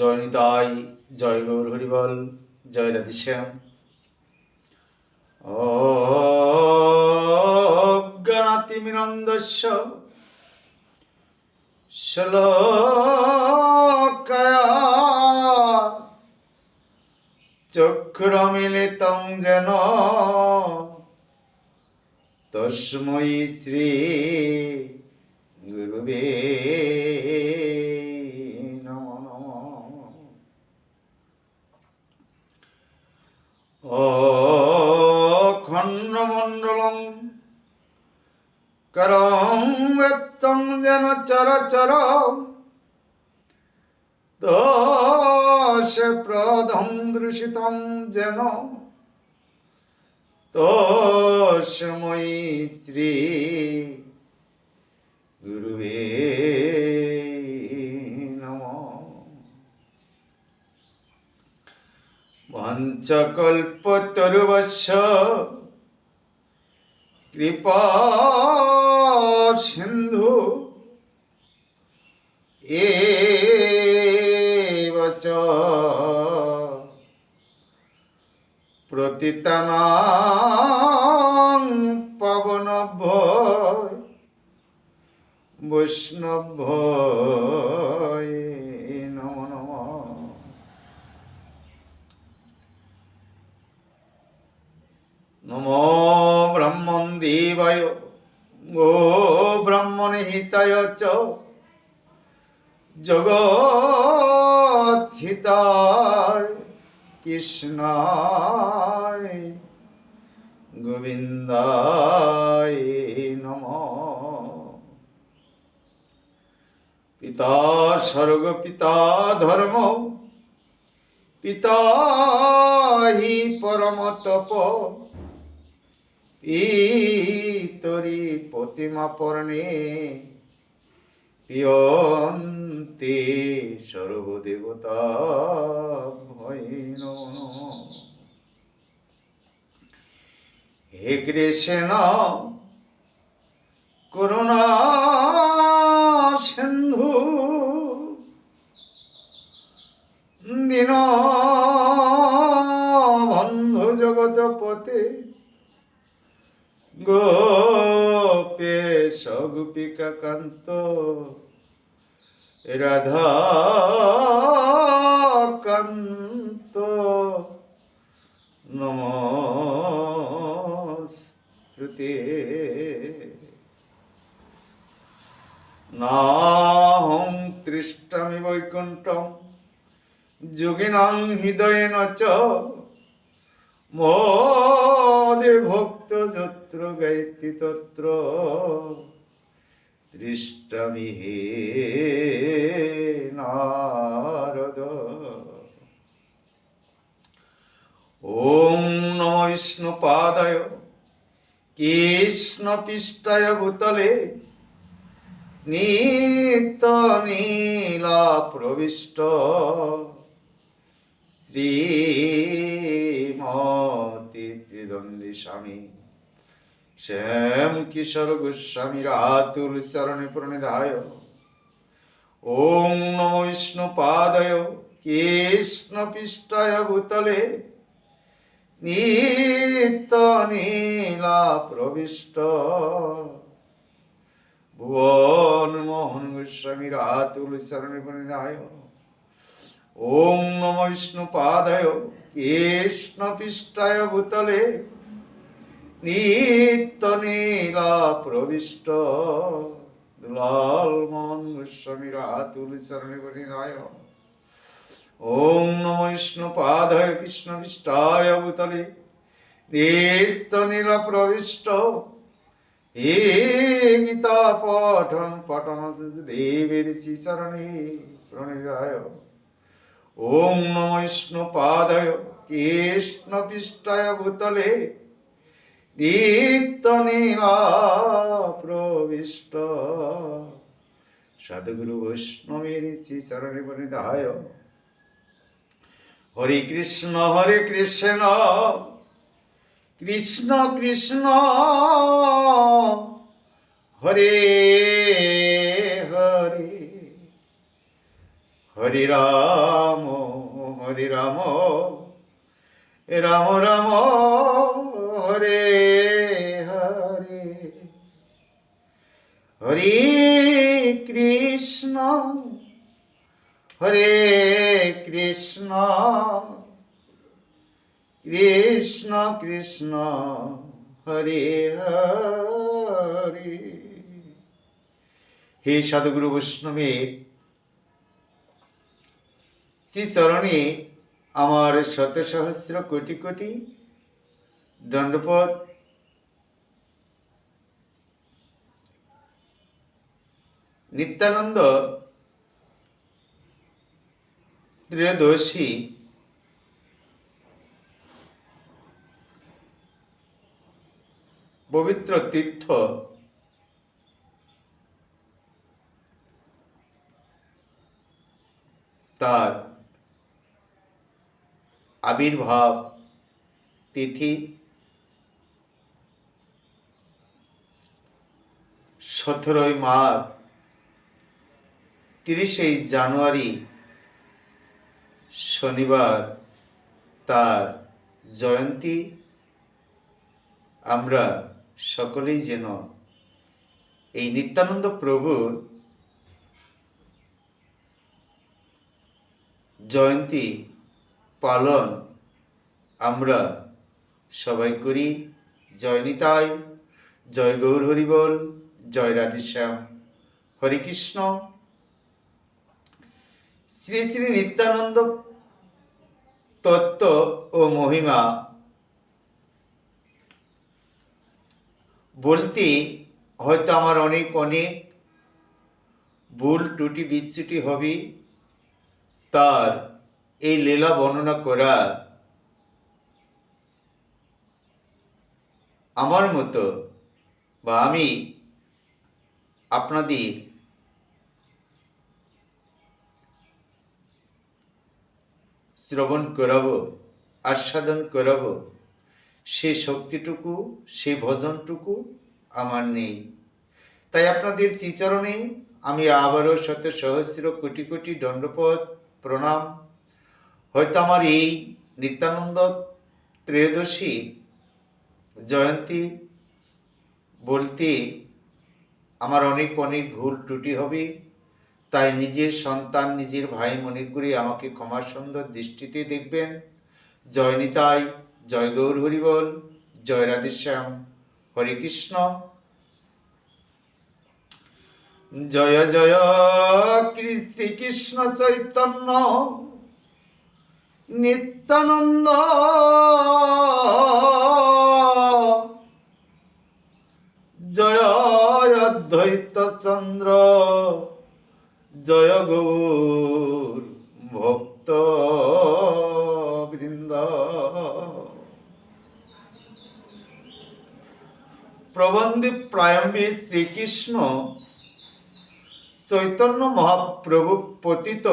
জয় নিতাই, জয় গৌর হরিবল, জয় রাধেশ্যাম। অজ্ঞানাতিমিরন্দস্য শ্লোকয়া চক্ষুরমিলিतं যেন তস্मै শ্রী গুরুবে নমঃ। অখণ্ডমণ্ডলং করং ব্যক্তং যেন চরচর দোষপ্রদং দূষিতং যেন তস্मै শ্রী গুরুবে নমঃ। পঞ্চকল্পতরুবশ্য কৃপা সিন্ধু এব চ পতিতানাং পাবনেভ্যো বৈষ্ণবেভ্যো নমো নমঃ। নমো ব্রহ্মণ দেবায় গো ব্রহ্মণে হিতায় চ জগৎহিতায় কৃষ্ণায় গোবিন্দায় নমঃ। পিতা স্বর্গ পিতা ধর্ম পিতা হি পরম তপ পিতরি প্রতিমা পর্ণে পিয়ন্তে সর্বদেবতা নমঃ। হে কৃষ্ণ করুণা সিন্ধু দীনবন্ধু জগৎপতে গোপেশ গোপিকা কান্ত রাধা কান্ত নমস্তুতে। নাহং তৃষ্টামি বৈকুণ্ঠং যোগিনাং হৃদয়েন চ মোদে ভক্ত যত্র গায়তি তত্র তৃষ্টামি হে নারদ। ওম নমো বিষ্ণুপাদায় কৃষ্ণপৃষ্ঠায় ভূতলে নিত্য নীলা প্রবিষ্ট শ্রীমতি ত্রিদণ্ডী স্বামী শ্যাম কিশোর গোস্বামী রাতুল চরণে প্রণিধায়। ওম নমো বিষ্ণুপাদায় কৃষ্ণপৃষ্ঠায় ভূতলে নিত্য নীলা প্রবিষ্ট ভুবন মোহন গোস্বামী রাতুল চরণে প্রণিধায়। ওম নমো বিষ্ণুপাদায় কৃষ্ণপৃষ্ঠায় ভূতলে নিত্য নীলা প্রবিষ্ট দুলাল মোহন গোস্বামী রাতুল চরণে প্রণিধায়। ওম নমো বিষ্ণুপাদায় কৃষ্ণপৃষ্ঠায় ভূতলে নিত্য নীলা প্রবিষ্ট হে গীতা পঠন পঠন দেবের শ্রীচরণে প্রণিধায়। ওম নমো বিষ্ণুপাদায় কৃষ্ণপৃষ্ঠায় ভূতলে নিত্য নীলা প্রবিষ্ট সদ্গুরু বৈষ্ণবের শ্রীচরণে প্রণিধায়। হরে কৃষ্ণ কৃষ্ণ কৃষ্ণ হরে হরে হরে রাম হরে রাম রাম রাম হরে হরে, হরে কৃষ্ণ হরে কৃষ্ণ কৃষ্ণ কৃষ্ণ হরে হরে। হে সাধুগুরু বৈষ্ণবের শ্রী চরণে আমার শত সহস্র কোটি কোটি দণ্ডপদ। নিত্যানন্দ ত্রয়োদশী পবিত্র তীর্থ তার আবির্ভাব তিথি 17 মাঘ, 30 জানুয়ারি শনিবার তার জয়ন্তী। আমরা সকলেই যেন এই নিত্যানন্দ প্রভুর জয়ন্তী পালন আমরা সবাই করি। জয় নিতাই, জয় গৌর হরিবল, জয় রাধেশ্যাম, হরে কৃষ্ণ। শ্রী শ্রী নিত্যানন্দ তত্ত্ব ও মহিমা বলতে হয়তো আমার অনেক ভুল ত্রুটি বিচ্যুতি হবে। তার এই লীলা বর্ণনা করা আমার মতো বা আমি আপনাদের শ্রবণ করাবো, আস্বাদন করাবো, সে শক্তিটুকু, সে ভজনটুকু আমার নেই। তাই আপনাদের শ্রীচরণে আমি আবারও শত সহস্র কোটি কোটি দণ্ডপদ প্রণাম। হয়তো আমার এই নিত্যানন্দ ত্রয়োদশী জয়ন্তী বলতে আমার অনেক ভুল ত্রুটি হবে। তাই নিজের সন্তান, নিজের ভাই মনে করে আমাকে ক্ষমা সুন্দর দৃষ্টিতে দেখবেন। জয় নিতাই, জয় গৌর হরিবল, জয় রাধেশ্যাম, হরে কৃষ্ণ। জয় জয় শ্রীকৃষ্ণ চৈতন্য নিত্যানন্দ, জয় অদ্বৈত চন্দ্র, জয় গৌর ভক্ত বৃন্দ। প্রবন্ধে প্রারম্ভে শ্রীকৃষ্ণ চৈতন্য মহাপ্রভু পতিত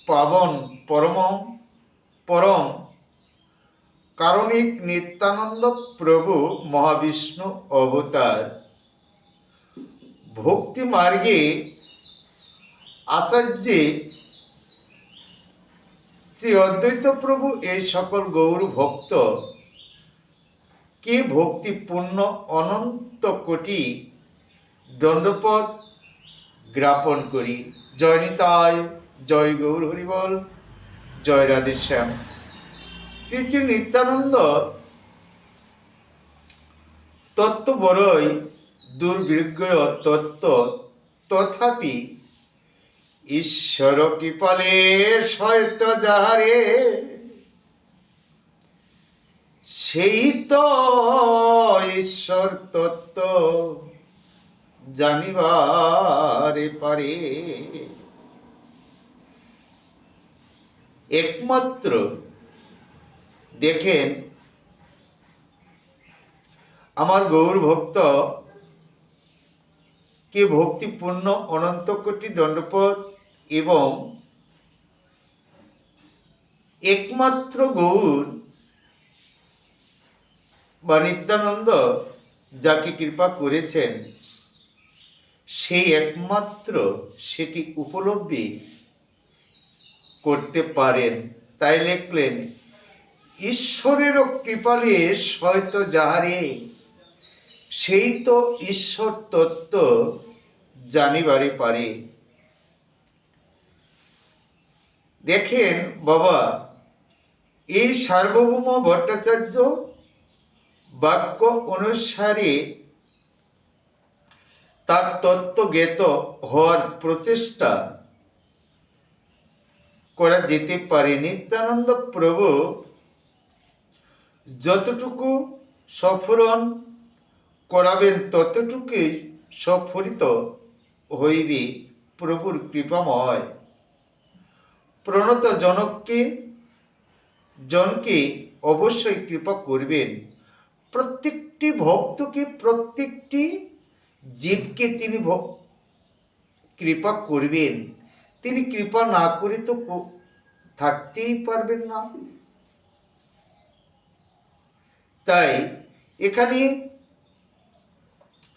পাবন পরম কারণিক নিত্যানন্দ প্রভু মহাবিষ্ণু অবতার ভক্তি মার্গে আচার্য শ্রী অদ্বৈত প্রভু এই সকল গৌর ভক্ত কে ভক্তিপূর্ণ অনন্ত কোটি দণ্ডপদ জ্ঞাপন করি। জয় নিতাই, জয় গৌর হরিবল, জয় রাধেশ্যাম। শ্রী শ্রী নিত্যানন্দ তত্ত্ব বড়ই দুর্বিজ্ঞ তত্ত্ব, তথাপি ঈশ্বর কৃপালে সহিত যাহারে, সেই তো ঈশ্বর তত্ত্ব জানিবারে পারে। একমাত্র দেখেন আমার গৌর ভক্ত কে ভক্তিপূর্ণ অনন্ত কোটি দণ্ডপদ এবং একমাত্র গৌর বা নিত্যানন্দ যাকে কৃপা করেছেন, সেই একমাত্র সেটি উপলব্ধি করতে পারেন। তাই লিখলেন, ঈশ্বরেরও কৃপালে হয়তো যাহারে, সেই তো ঈশ্বর তত্ত্ব জানিবারে পারে। দেখেন বাবা, এই সার্বভৌম ভট্টাচার্য বাক্য অনুসারে তার তত্ত্বজ্ঞাত হওয়ার প্রচেষ্টা করা যেতে পারে। নিত্যানন্দ প্রভু যতটুকু সফলন করাবেন ততটুকুই সফলিত হইবে প্রভুর কৃপাময়। প্রণত জনকে অবশ্যই কৃপা করবেন। প্রত্যেকটি ভক্তকে, প্রত্যেকটি জীবকে তিনি কৃপা করবেন। তিনি কৃপা না করে তো থাকতেই পারবেন না। তাই এখানে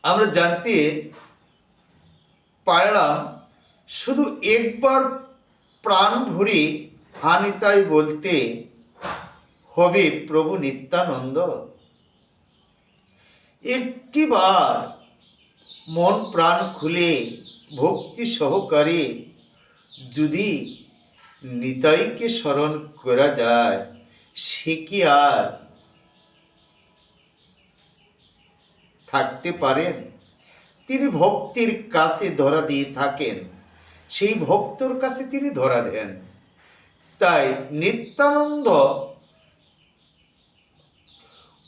আমরা জানতে পারলাম, শুধু একবার প্রাণ ভরে হানিতাই বলতে হবে প্রভু নিত্যানন্দ। একটিবার মন প্রাণ খুলে ভক্তি সহকারে যদি নিতাইকে স্মরণ করা যায়, সে কি আর থাকতে পারেন? তিনি ভক্তির কাছে ধরা দিয়ে থাকেন, সেই ভক্তর কাছে তিনি ধরা দেন। তাই নিত্যানন্দ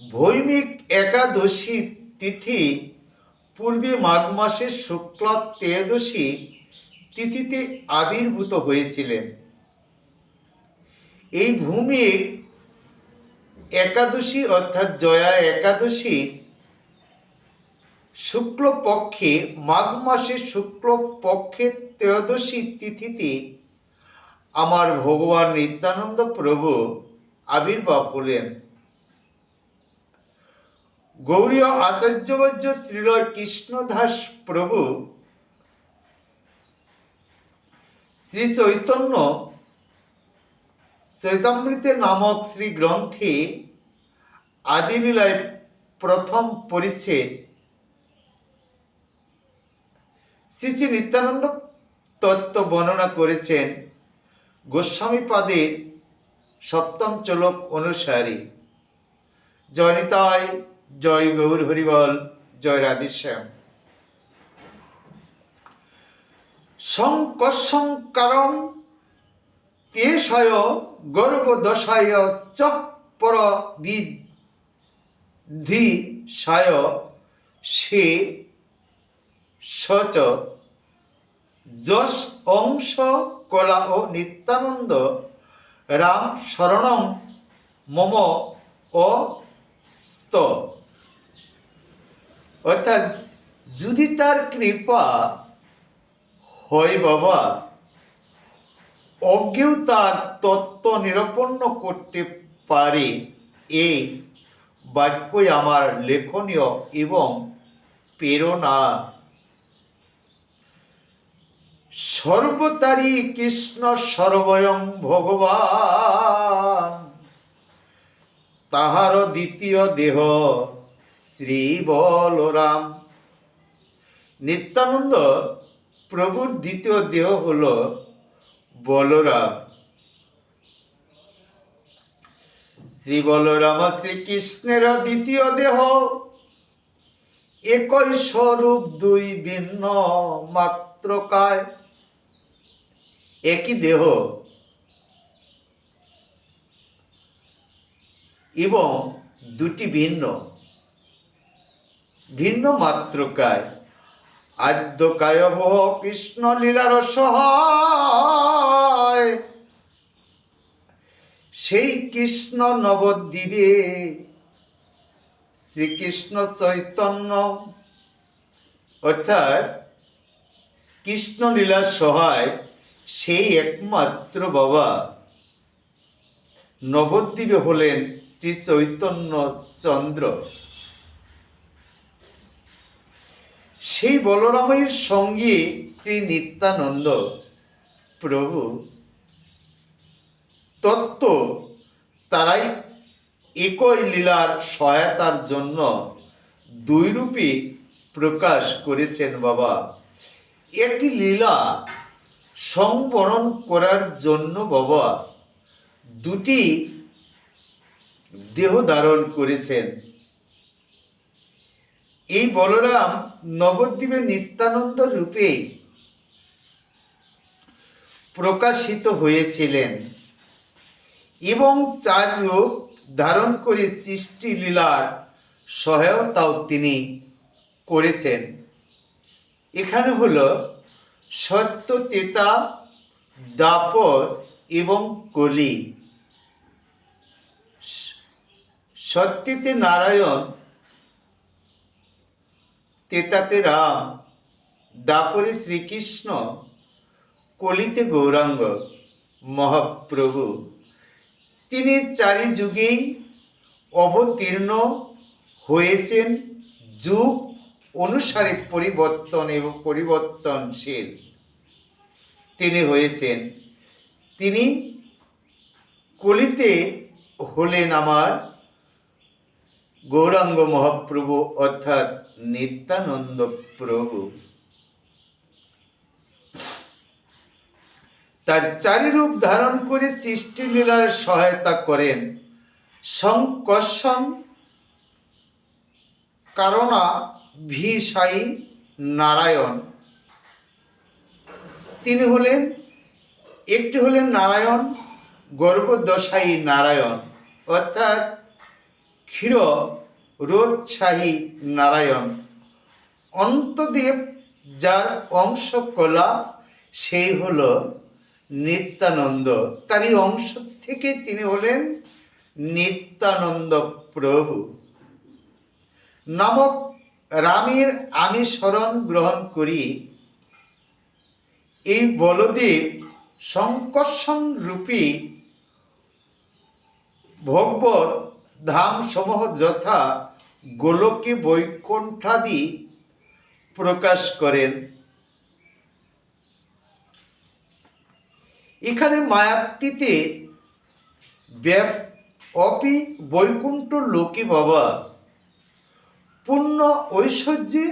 ভৌমিক একাদশী তিথি পূর্বে মাঘ মাসের শুক্লা ত্রয়োদশী তিথিতে আবির্ভূত হয়েছিলেন। এই ভৌমিক একাদশী অর্থাৎ জয়া একাদশী শুক্লপক্ষে, মাঘ মাসের শুক্লপক্ষের ত্রয়োদশী তিথিতে আমার ভগবান নিত্যানন্দ প্রভু আবির্ভাব হলেন। গৌড়ীয় আচার্যবর্য শ্রীলয় কৃষ্ণদাস প্রভু শ্রী চৈতামৃতে নামক শ্রী গ্রন্থে আদিলীলায় প্রথম পরিচ্ছেদ শ্রী শ্রী নিত্যানন্দ তত্ত্ব বর্ণনা করেছেন গোস্বামীপাদের সপ্তম চলক অনুসারে। জয় নিতাই, জয় গৌর হরিবল, জয় রাধেশ্যাম। সংকর্ষঙ্কারং তেষায় গর্ভদশায় চ পরবিদ্ধিষায় সে সচ যশ অংশ কলা ও নিত্যানন্দ রাম শরণং মম অস্ত। অর্থাৎ যদি তার কৃপা হয় বাবা, অজ্ঞেও তার তত্ত্ব নিরূপণ করতে পারে, এই বাক্যই আমার লেখনীয় এবং প্রেরণা। সর্বতারি কৃষ্ণ সর্বয়ং ভগবান, তাহার দ্বিতীয় দেহ শ্রী বলরাম। নিত্যানন্দ প্রভুর দ্বিতীয় দেহ হল বলরাম। শ্রী বলরাম শ্রীকৃষ্ণের দ্বিতীয় দেহ, একই স্বরূপ দুই ভিন্ন মাত্রকায়। একই দেহ এবং দুটি ভিন্ন ভিন্ন মাত্রকায়। আদ্যকায়বহ কৃষ্ণ লীলার সহায়, সেই কৃষ্ণ নবদ্বীপে শ্রীকৃষ্ণ চৈতন্য। অর্থাৎ কৃষ্ণ লীলার সহায় সেই একমাত্র বাবা নবদ্বীপে হলেন শ্রী চৈতন্য চন্দ্র। সেই বলরামের সঙ্গে শ্রী নিত্যানন্দ প্রভু তত্ত্ব তারাই একই লীলার সহায়তার জন্য দুই রূপে প্রকাশ করেছেন বাবা। একটি লীলা সংবরণ করার জন্য বাবা দুটি দেহ ধারণ করেছেন। এই বলরাম নবদ্বীপের নিত্যানন্দ রূপে প্রকাশিত হয়েছিলেন এবং চার রূপ ধারণ করে সৃষ্টি লীলার সহায়তাও তিনি করেছেন। এখানে হলো সত্য, ত্রেতা, দ্বাপর এবং কলি। সত্যতে নারায়ণ, ত্রেতাতে রাম, দ্বাপরে শ্রীকৃষ্ণ, কলিতে গৌরাঙ্গ মহাপ্রভু। তিনি চারি যুগেই অবতীর্ণ হয়েছেন, যুগ অনুসারে পরিবর্তন এবং পরিবর্তনশীল তিনি হয়েছেন। তিনি কলিতে হলেন আমার গৌরাঙ্গ মহাপ্রভু অর্থাৎ নিত্যানন্দ প্রভু। তার চারি রূপ ধারণ করে সৃষ্টি লীলার সহায়তা করেন। সংকর্ষণ কারণা ভিসায়ী নারায়ণ, তিনি হলেন, একটি হলেন নারায়ণ গর্ভদশায়ী নারায়ণ অর্থাৎ ক্ষীর রোধশাহী নারায়ণ। অন্তদেব যার অংশ কলা সেই হল নিত্যানন্দ, তারই অংশ থেকে তিনি হলেন নিত্যানন্দ প্রভু। নামক রামের আমি শরণ গ্রহণ করি। এই বলদেব সংকর্ষণ রূপী ভগবত ধাম সমূহ যথা গোলকে বৈকুণ্ঠাদি প্রকাশ করেন। এখানে মায়াতীতে অপি বৈকুণ্ঠ লোকে বাবা পূর্ণ ঐশ্বর্যে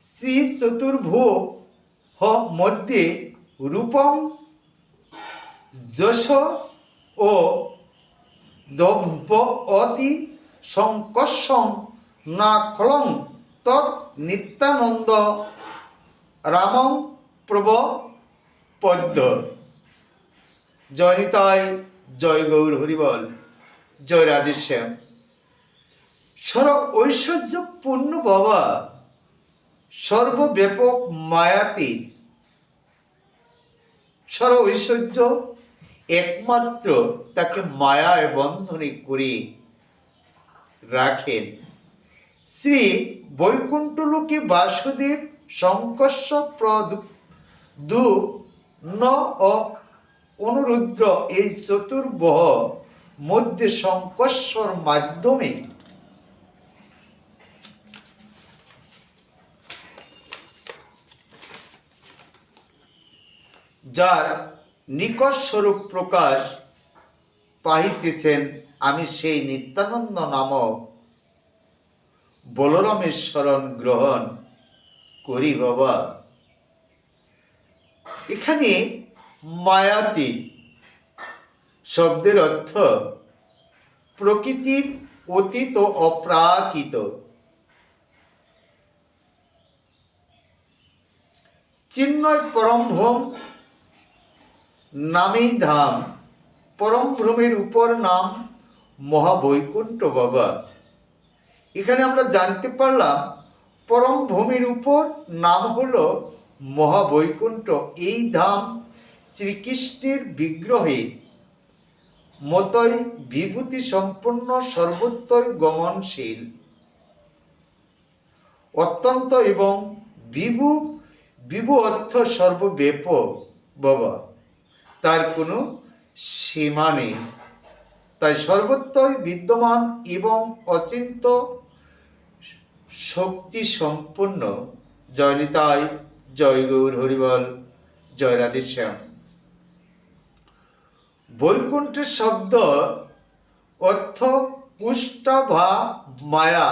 শ্রী চতুর্ভুজ মধ্যে রূপম যশ ও দভ্যতি সংকর্ষণ না খলং তৎ নিত্যানন্দ রামং প্রবপদ্য। জয় নিতাই, জয় গৌর হরিবল, জয় রাধেশ্যাম। সর ঐশ্বর্য পূর্ণ বাবা সর্বব্যাপক মায়াতীত। সর ঐশ্বর্য একমাত্র তাকে মায়ায় বন্ধনে করে রাখেন। শ্রী বৈকুণ্ঠলোকে বাসুদেব সংকর্ষ প্রদু ন ও অনুরুদ্র এই চতুর্বহ মধ্যে সংকর্ষর মাধ্যমে যার নিকট স্বরূপ প্রকাশ পাইতেছেন, আমি সেই নিত্যানন্দ নামক বলরামের শরণ গ্রহণ করি বাবা। এখানে মায়াতীত শব্দের অর্থ প্রকৃতির অতীত ও অপ্রাকৃত। চিন্ময় পরমভ্রম নামেই ধাম, পরমভ্রমের উপর নাম মহাবৈকুণ্ঠ বাবা। এখানে আমরা জানতে পারলাম পরমভূমির উপর নাম হলো মহাবৈকুণ্ঠ। এই ধাম শ্রীকৃষ্ণের বিগ্রহে মতই বিভূতি সম্পন্ন, সর্বত্রই গমনশীল, অত্যন্ত এবং বিভু অর্থ সর্বব্যাপক বাবা, তার কোনো সীমা নেই। তাই সর্বত্রই বিদ্যমান এবং অচিন্ত শক্তি সম্পন্ন। জয় নিতাই, জয় গৌর হরিবল, জয় রাধেশ্যাম। বৈকুণ্ঠের শব্দ অর্থ পুষ্ট বা মায়া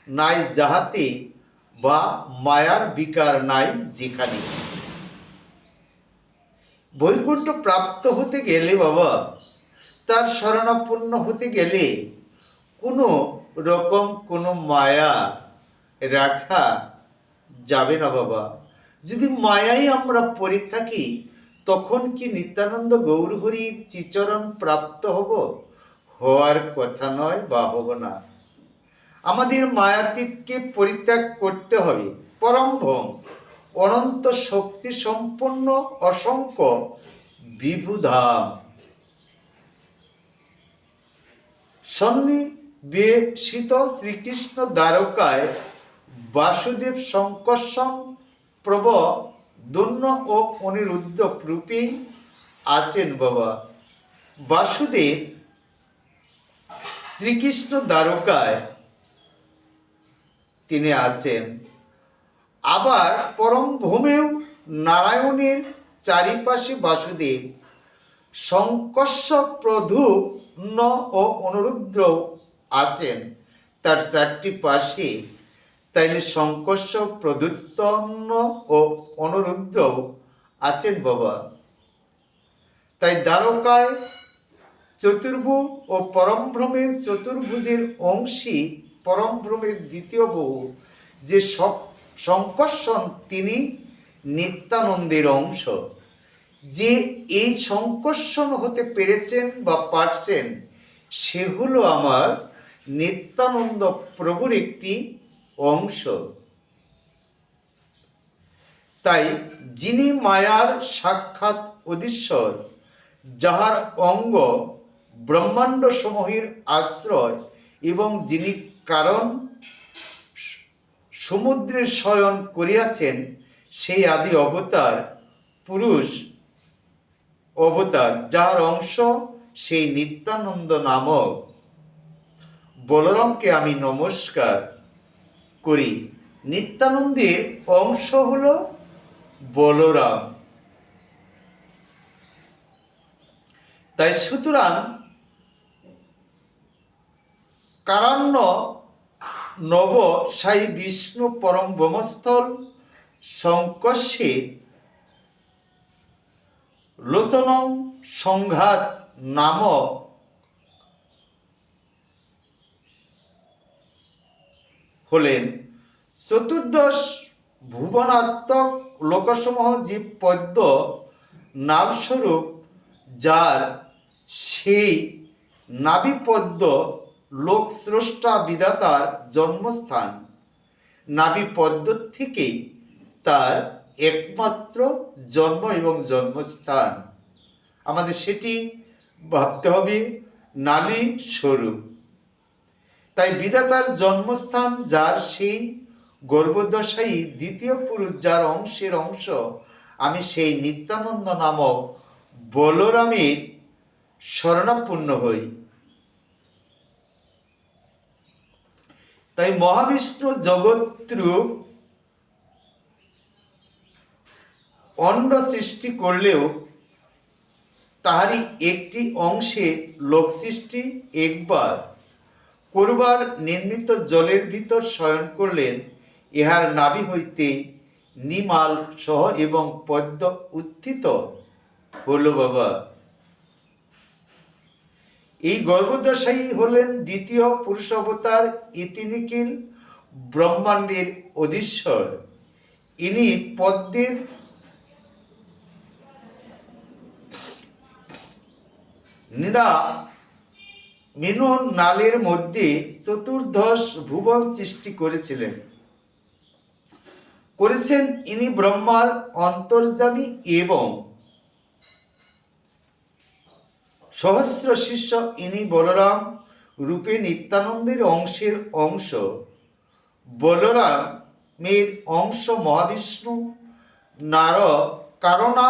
নাই যাহাতে, বা মায়ার বিকার নাই যেখানে। বৈকুণ্ঠ প্রাপ্ত হতে গেলে বাবা, তার শরণাপন্ন হতে গেলে কোনো রকম কোনো মায়া রাখা যাবে না বাবা। যদি মায়াই আমরা পড়ে থাকি, তখন কি নিত্যানন্দ গৌরহরির শ্রীচরণ প্রাপ্ত হব? হওয়ার কথা নয় বা হব না। আমাদের মায়াতীতকে পরিত্যাগ করতে হবে। পরমভম অনন্ত শক্তি সম্পন্ন অসংখ্য বিভুধাম সন্নিবেশিত শ্রীকৃষ্ণ দ্বারকায় বাসুদেব সংকর্ষণ প্রভ দন্য ও অনিরুদ্ধ রূপেই আছেন বাবা। বাসুদেব শ্রীকৃষ্ণ দ্বারকায় তিনি আছেন। আবার পরমভূমেও নারায়ণের চারিপাশে বাসুদেব সংকর্ষ প্রধূম্ন ও অনিরুদ্ধ আছেন তার চারটি পাশে। তাইলে সংকর্ষ প্রদ্যুত্তন্ন ও অনিরুদ্ধ আছেন বাবা। তাই দ্বারকায় চতুর্ভুজ ও পরমভ্রমের চতুর্ভুজের অংশী পরমভ্রমের দ্বিতীয় বহু যে সংকর্ষণ, তিনি নিত্যানন্দের অংশ। যে এই সংকর্ষণ হতে পেরেছেন বা পারছেন, সে হলো আমার নিত্যানন্দ প্রভুর একটি অংশ। তাই যিনি মায়ার সাক্ষাৎ অধীশ্বর, যাহার অঙ্গ ব্রহ্মাণ্ড সমূহের আশ্রয়, এবং যিনি কারণ সমুদ্রের শয়ন করিয়াছেন, সেই আদি অবতার পুরুষ অবতার, যার অংশ সেই নিত্যানন্দ নামক বলরামকে আমি নমস্কার করি। নিত্যানন্দের অংশ হল বলরাম। তাই সুতরাং কারণ্য নব সাই বিষ্ণু পরম ব্রহ্মস্থল সংকর্ষে লোচনং সংঘাত নামক হলেন চতুর্দশ ভুবনাত্মক লোকসমূহ যে পদ্ম নাভস্বরূপ, যার সেই নাভিপদ্ম লোকস্রষ্টা বিধাতার জন্মস্থান। নাভিপদ্ম থেকেই তার একমাত্র জন্ম এবং জন্মস্থান। আমাদের সেটি ভাবতে হবে, নালী স্বরূপ। তাই বিধাতার জন্মস্থান, যার সেই গর্ভদশাই দ্বিতীয় পুরুষ, যার অংশের অংশ আমি, সেই নিত্যানন্দ নামক বলরামের শরণাপন্ন হই। তাই মহাবিষ্ণু জগৎরূপ অণ্ড সৃষ্টি করলেও তাহারই একটি অংশে লোক সৃষ্টি একবার করবার নির্মিত জলের ভিতর শয়ন করলেন। ইহার নাভি হইতে নিমাল সহ এবং পদ্ম উত্থিত হল বাবা। এই গর্ভদশাই হলেন দ্বিতীয় পুরুষ অবতার। ইতি নিখিল ব্রহ্মাণ্ডের অধীশ্বর। ইনি পদ্মের মিনন নালের মধ্যে চতুর্দশ ভুবন সৃষ্টি করেছেন। ইনি ব্রহ্মার অন্তর্যামী এবং সহস্র শিষ্য। ইনি বলরাম রূপে নিত্যানন্দের অংশের অংশ। বলরামের অংশ মহাবিষ্ণু কারণা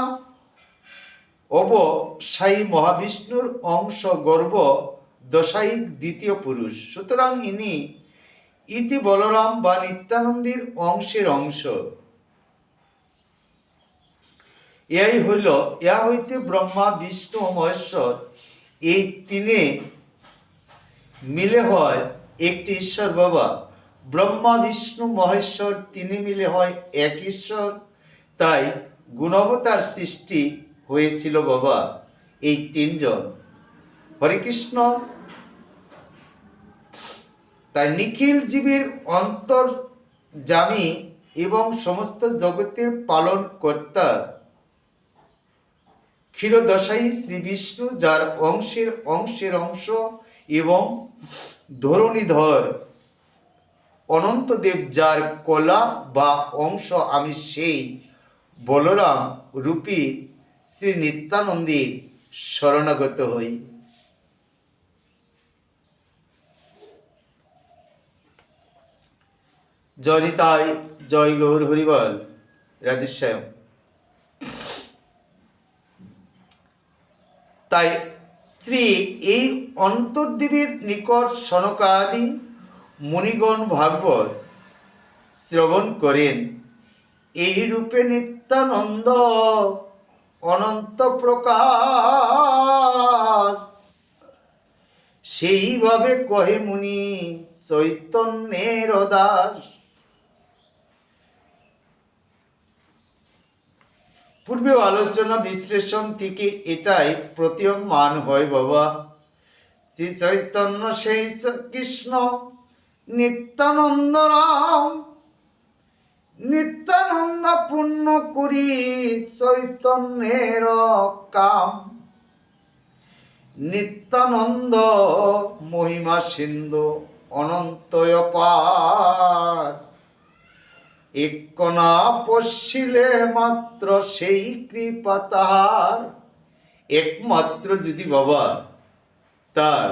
অবসায়ী মহাবিষ্ণুর অংশ গর্ভ দশায়িক দ্বিতীয় পুরুষ। সুতরাং ইনি ইতি বলরাম বা নিত্যানন্দের অংশের অংশ। ইহা হইতে ব্রহ্মা বিষ্ণু ও মহেশ্বর এই তিনে মিলে হয় একটি ঈশ্বর বাবা। ব্রহ্মা বিষ্ণু মহেশ্বর তিনি মিলে হয় এক ঈশ্বর। তাই গুণবতার সৃষ্টি হয়েছিল বাবা এই তিনজন। হরে কৃষ্ণ। তাই নিখিল জীবের অন্তর্যামী এবং সমস্ত জগতের পালন কর্তা ক্ষীরদশায়ী শ্রী বিষ্ণু, যার অংশের অংশের অংশ এবং ধরণীধর অনন্তদেব, যার কলা বা অংশ আমি, সেই বলরাম রূপী শ্রী নিত্যানন্দীর শরণাগত হই। জয় নিতাই, জয় গৌর হরিবল, রাধেশ্যাম। তাই শ্রী এই অন্তর্দেবের নিকট সনকাদি মুনিগণ ভাগবত শ্রবণ করেন। এই রূপে নিত্যানন্দ অনন্ত প্রকাশ, সেইভাবে কহে মুনি চৈতন্যের দাস। পূর্বে আলোচনা বিশ্লেষণ থেকে এটাই প্রতীয়মান হয় বাবা, শ্রী চৈতন্য সেই কৃষ্ণ নিত্যানন্দ রাম, নিত্যানন্দ পূর্ণ করি চৈতন্যের কাম। নিত্যানন্দ মহিমা সিন্ধু অনন্ত অপার, এক কণা পশিলে মাত্র সেই কৃপা তাহার। একমাত্র যদি বাবা তার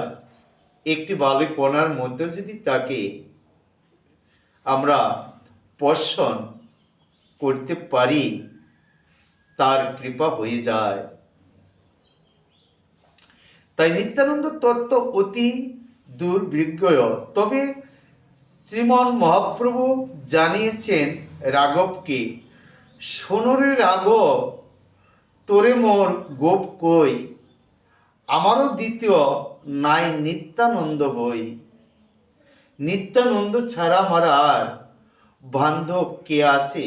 একটি বালি কণার মধ্যে যদি তাকে আমরা স্পর্শন করতে পারি, তার কৃপা হয়ে যায়। তাই নিত্যানন্দ তত্ত্ব অতি দুর্বিজ্ঞয়। তবে শ্রীমন মহাপ্রভু জানিয়েছেন রাঘবকে, সোনরে রাঘব তোরে মোর গোপ কই, আমারও দ্বিতীয় নাই নিত্যানন্দ বই। নিত্যানন্দ ছাড়া আমার আর বান্ধব কে আছে?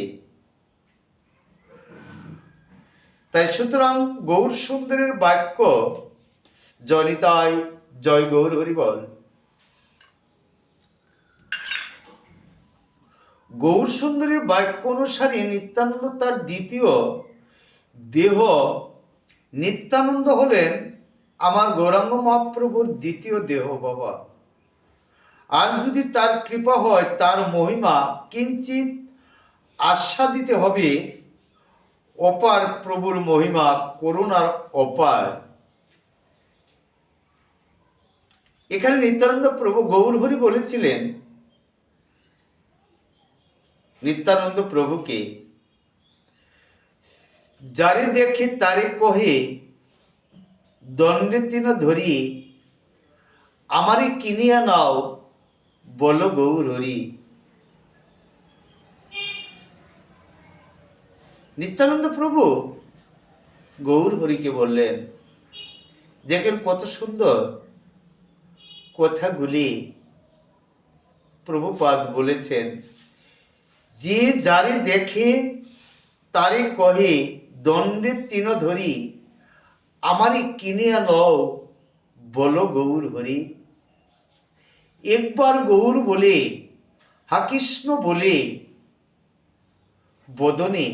তাই সুতরাং গৌর সুন্দরের বাক্য, জনিতাই জয় গৌর হরিবল। গৌর সুন্দরের বাক্য অনুসারে নিত্যানন্দ তার দ্বিতীয় দেহ। নিত্যানন্দ হলেন আমার গৌরাঙ্গ মহাপ্রভুর দ্বিতীয় দেহ বাবা। আর যদি তার কৃপা হয়, তার মহিমা কিঞ্চিত আস্বাদিতে হবে। অপার প্রভুর মহিমা, করুণার অপার। এখানে নিত্যানন্দ প্রভু গৌর হরি বলেছিলেন নিত্যানন্দ প্রভুকে, যারে দেখে তারে কহে দণ্ডে তিন ধরি, আমারে কিনিয়া নাও বলো গৌর হরি। নিত্যানন্দ প্রভু গৌর হরিকে বললেন, দেখেন কত সুন্দর কথাগুলি প্রভুপাদ বলেছেন, যে যারে দেখে তারে কহে দণ্ডে তিন ধরি, আমারই কিনিয়া লও বলো গৌর হরি। একবার গৌর বলে, হা কৃষ্ণ বলে, বদনে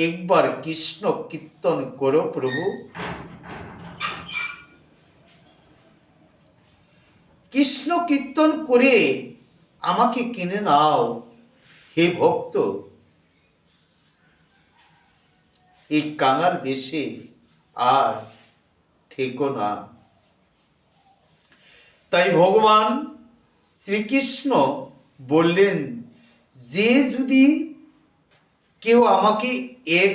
একবার কৃষ্ণ কীর্তন করো প্রভু। কৃষ্ণ কীর্তন করে আমাকে কিনে নাও হে ভক্ত, এই কাঙাল বেশে আর থেকো না। তাই ভগবান শ্রীকৃষ্ণ বললেন, যে যদি কেউ আমাকে এক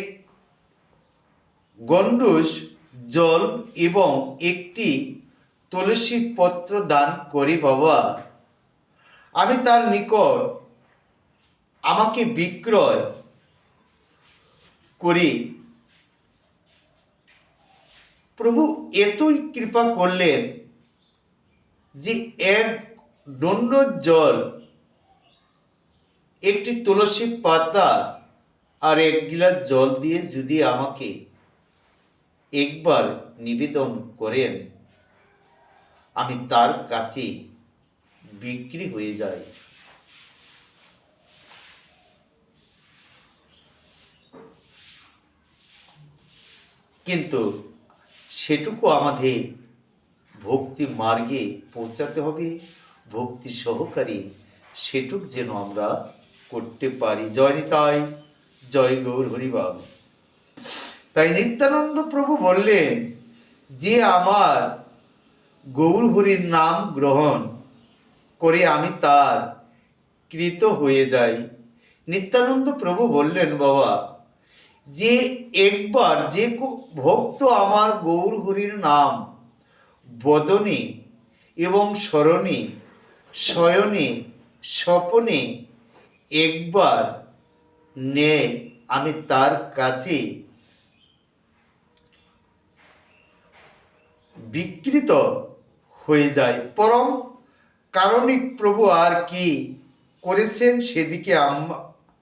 গণ্ডূষ জল এবং একটি তুলসী পত্র দান করি বাবা, আমি তার নিকট আমাকে বিক্রয় করি প্রভু এতই কৃপা করলেন যে এক দণ্ড জল, একটি তুলসী পাতা আর এক গিলাস জল দিয়ে যদি আমাকে একবার নিবেদন করেন, আমি তার কাছে বিক্রি হয়ে যাই। কিন্তু সেটুকু আমাদের ভক্তি মার্গে পৌঁছাতে হবে, ভক্তি সহকারে সেটুক যেন আমরা করতে পারি। জয় নিতাই, জয় গৌর হরিবাল। তাই নিত্যানন্দ প্রভু বললেন যে আমার গৌর হরির নাম গ্রহণ করে আমি তার কৃত হয়ে যাই। নিত্যানন্দ প্রভু বললেন, বাবা, যে একবার যে ভক্ত আমার গৌর হরির নাম বদনে এবং স্মরণে, শয়নে, স্বপনে একবার নেয়, আমি তার কাছে বিকৃত হয়ে যায়। পরম কারণিক প্রভু আর কি করেছেন সেদিকে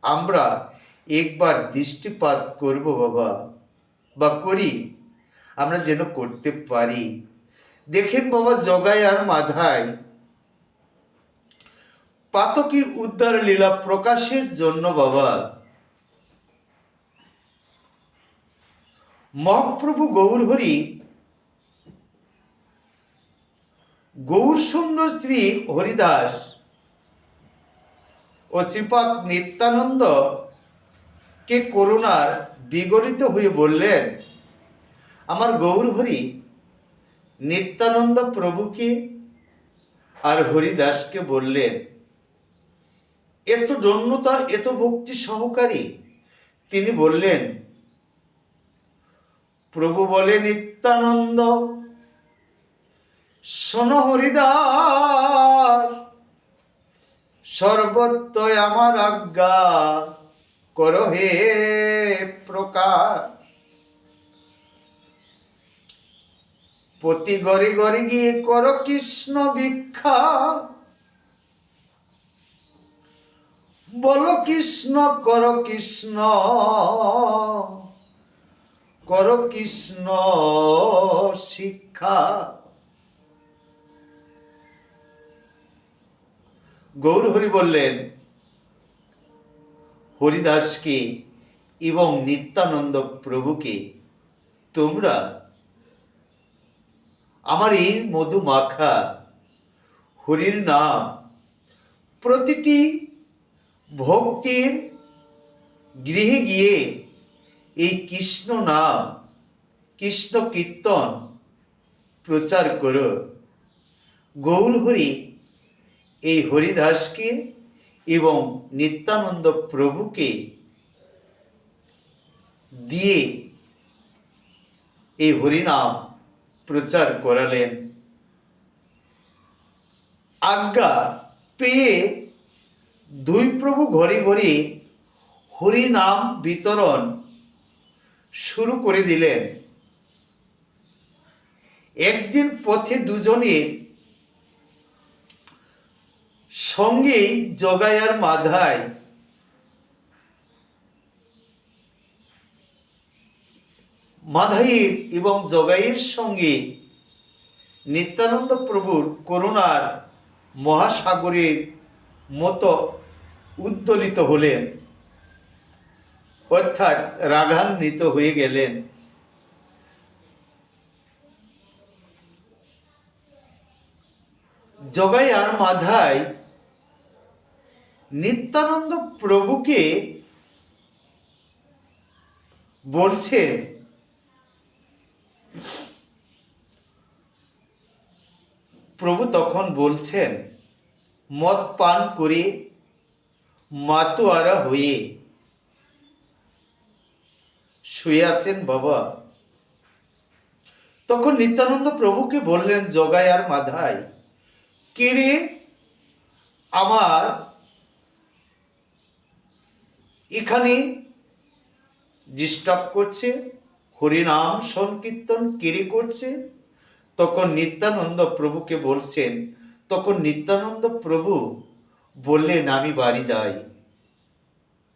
আমরা একবার দৃষ্টিপাত করব বাবা, বা করি, আমরা যেন করতে পারি। দেখেন বাবা, জগাই আর মাধাই পাতকী উদ্ধার লীলা প্রকাশের জন্য বাবা মহাপ্রভু গৌর হরি গৌর সুন্দর শ্রী হরিদাস ও শ্রীপাদ নিত্যানন্দ কে করুণার বিগলিত হয়ে বললেন, আমার গৌর হরি নিত্যানন্দ প্রভুকে আর হরিদাসকে বললেন, এত ধন্যতা, এত ভক্তি সহকারী তিনি বললেন, প্রভু বলে, নিত্যানন্দ শোনো হরিদাস, সর্বত্রই আমার আজ্ঞা করো হে প্রকাশ। প্রতি ঘরে ঘরে গিয়ে করো কৃষ্ণ ভিক্ষা, বলো কৃষ্ণ করো কৃষ্ণ, করো কৃষ্ণ শিক্ষা। গৌর হরি বললেন হরিদাসকে এবং নিত্যানন্দ প্রভুকে, তোমরা আমার এই মধু মাখা হরির নাম প্রতিটি ভক্তির গৃহে গিয়ে এই কৃষ্ণ নাম, কৃষ্ণ কীর্তন প্রচার করো। গৌর হরি এই হরিদাসকে এবং নিত্যানন্দ প্রভুকে দিয়ে এই হরিনাম প্রচার করালেন। আজ্ঞা পেয়ে দুই প্রভু ঘরে ঘরে হরিনাম বিতরণ শুরু করে দিলেন। একদিন পথে দুজনের সঙ্গেই জগাই আর মাধাই মাধাইয়ের এবং জগাইয়ের সঙ্গে নিত্যানন্দ প্রভুর করুণার মহাসাগরের মতো উদ্দোলিত হলেন, অর্থাৎ রাগান্বিত হয়ে গেলেন। জগাই আর মাধাই নিত্যানন্দ প্রভুকে বলছেন, প্রভু তখন বলছেন, মদ পান করে মাতোয়ারা হয়ে শুয়ে আছেন বাবা। তখন নিত্যানন্দ প্রভুকে বললেন জগাই আর মাধাই, কে রে আমার এখানে ডিস্টার্ব করছে, হরিনাম সংকীর্তন কেড়ে করছে? তখন নিত্যানন্দ প্রভুকে বলছেন, তখন নিত্যানন্দ প্রভু বললেন, আমি বাড়ি যাই।